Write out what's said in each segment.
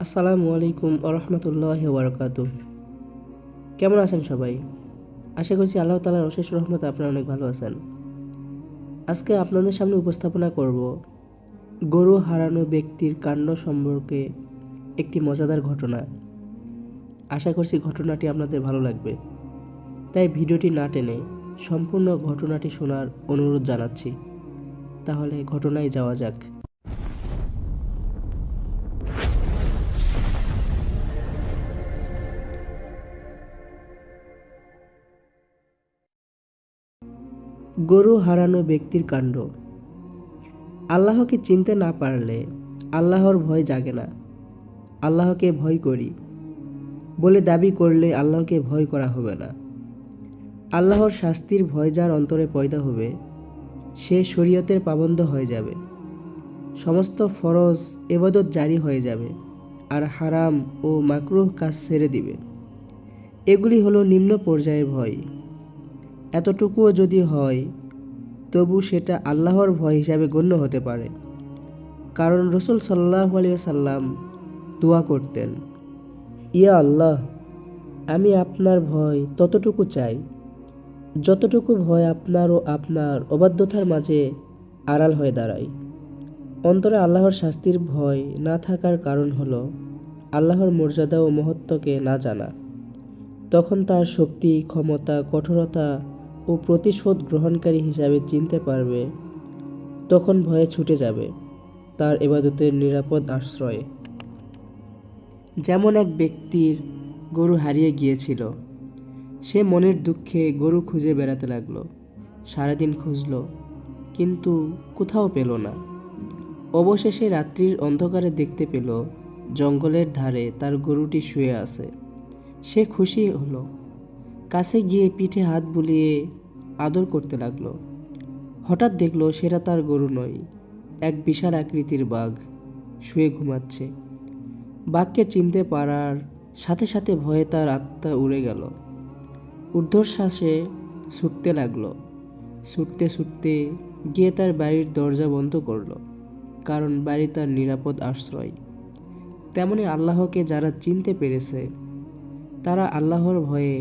আসসালামু আলাইকুম আরহামতুল্লাহি ওয়াবারাকাতুহ। কেমন আছেন সবাই? আশা করছি আল্লাহ তাআলার অশেষ রহমতে আপনারা অনেক ভালো আছেন। আজকে আপনাদের সামনে উপস্থাপনা করব গরু হারানো ব্যক্তির কাণ্ড সম্পর্কে একটি মজাদার ঘটনা। আশা করছি ঘটনাটি আপনাদের ভালো লাগবে, তাই ভিডিওটি না টেনে সম্পূর্ণ ঘটনাটি শোনার অনুরোধ জানাচ্ছি। তাহলে ঘটনায় যাওয়া যাক। গরু হারানো ব্যক্তির কাণ্ড। আল্লাহকে চিনতে না পারলে আল্লাহর ভয় জাগে না। আল্লাহকে ভয় করি বলে দাবি করলে আল্লাহকে ভয় করা হবে না। আল্লাহর শাস্তির ভয় যার অন্তরে পয়দা হবে, সে শরীয়তের পাবন্দ হয়ে যাবে। সমস্ত ফরজ ইবাদত জারি হয়ে যাবে আর হারাম ও মাকরুহ কাজ ছেড়ে দিবে। এগুলি হলো নিম্ন পর্যায়ের ভয়। এতটুকুও যদি হয় তবু সেটা আল্লাহর ভয় হিসাবে গণ্য হতে পারে। কারণ রসুল সাল্লাল্লাহু আলাইহি সাল্লাম দোয়া করতেন, ইয়া আল্লাহ, আমি আপনার ভয় ততটুকু চাই যতটুকু ভয় আপনার ও আপনার অবাধ্যতার মাঝে আড়াল হয়ে দাঁড়ায়। অন্তরে আল্লাহর শাস্তির ভয় না থাকার কারণ হলো আল্লাহর মর্যাদা ও মহত্বকে না জানা। তখন তার শক্তি, ক্ষমতা, কঠোরতা ও প্রতিশোধ গ্রহণকারী হিসাবে চিনতে পারবে। তখন ভয়ে ছুটে যাবে তার ইবাদতের নিরাপদ আশ্রয়ে। যেমন এক ব্যক্তির গরু হারিয়ে গিয়েছিল। সে মনের দুঃখে গরু খুঁজে বেড়াতে লাগলো। সারাদিন খুঁজল, কিন্তু কোথাও পেল না। অবশেষে রাত্রির অন্ধকারে দেখতে পেল জঙ্গলের ধারে তার গরুটি শুয়ে আছে। সে খুশি হলো, কাছে গিয়ে পিঠে হাত বুলিয়ে আদর করতে লাগলো। হঠাৎ দেখলো সেটা তার গরু নয়, এক বিশাল আকৃতির বাঘ শুয়ে ঘুমাচ্ছে। বাঘকে চিনতে পারার সাথে সাথে ভয়ে তার আত্মা উড়ে গেল। ঊর্ধ্বশ্বাসে ছুটতে লাগলো। ছুটতে ছুটতে গিয়ে তার বাড়ির দরজা বন্ধ করলো, কারণ বাড়ি তার নিরাপদ আশ্রয়। তেমনি আল্লাহকে যারা চিনতে পেরেছে তারা আল্লাহর ভয়ে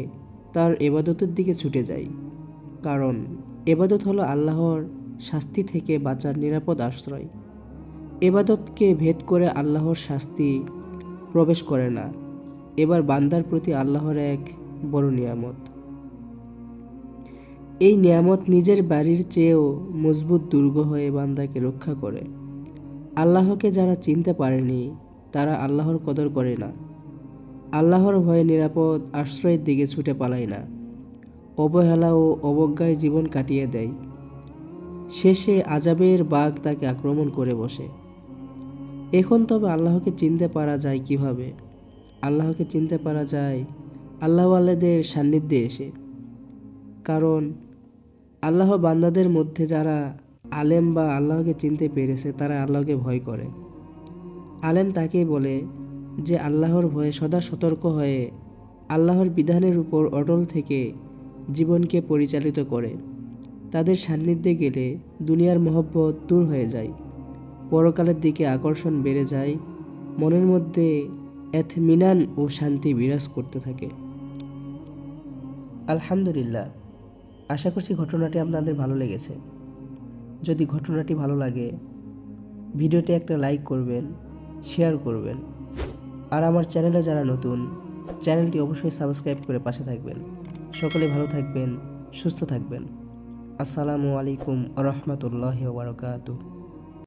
তার ইবাদতের দিকে ছুটে যায়। কারণ ইবাদত হলো আল্লাহর শাস্তি থেকে বাঁচার নিরাপদ আশ্রয়। ইবাদতকে ভেদ করে আল্লাহর শাস্তি প্রবেশ করে না। এবার বান্দার প্রতি আল্লাহর এক বড় নিয়ামত। এই নিয়ামত নিজের বাড়ির চেয়েও মজবুত দুর্গ হয়ে বান্দাকে রক্ষা করে। আল্লাহকে যারা চিনতে পারেনি তারা আল্লাহর কদর করে না। আল্লাহর ভয়ে নিরাপদ আশ্রয়ের দিকে ছুটে পালায় না, অবহেলা ও অবজ্ঞায় জীবন কাটিয়ে দেয়। শেষে আযাবের বাঘ তাকে আক্রমণ করে বসে। এখন তবে আল্লাহকে চিনতে পারা যায় কিভাবে? আল্লাহকে চিনতে পারা যায় আল্লাহওয়ালাদের সান্নিধ্যে এসে। কারণ আল্লাহ বান্দাদের মধ্যে যারা আলেম বা আল্লাহকে চিনতে পেরেছে তারা আল্লাহকে ভয় করে। আলেম তাকেই বলে যে আল্লাহর ভয়ে সদা সতর্ক হয়ে আল্লাহর বিধানের উপর অটল থেকে জীবনকে পরিচালিত করে। তাদের সান্নিধ্যে গেলে দুনিয়ার মহব্বত দূর হয়ে যায়, পরকালের দিকে আকর্ষণ বেড়ে যায়, মনের মধ্যে এতমিনান ও শান্তি বিরাজ করতে থাকে। আলহামদুলিল্লাহ, আশা করছি ঘটনাটি আপনাদের ভালো লেগেছে। যদি ঘটনাটি ভালো লাগে ভিডিওটি একটা লাইক করবেন, শেয়ার করবেন। আর আমার চ্যানেলে যারা নতুন, চ্যানেলটি অবশ্যই সাবস্ক্রাইব করে পাশে থাকবেন। সকলে ভালো থাকবেন, সুস্থ থাকবেন। আসসালামু আলাইকুম আ রহমতুল্লাহি ওয়া বারাকাতুহু।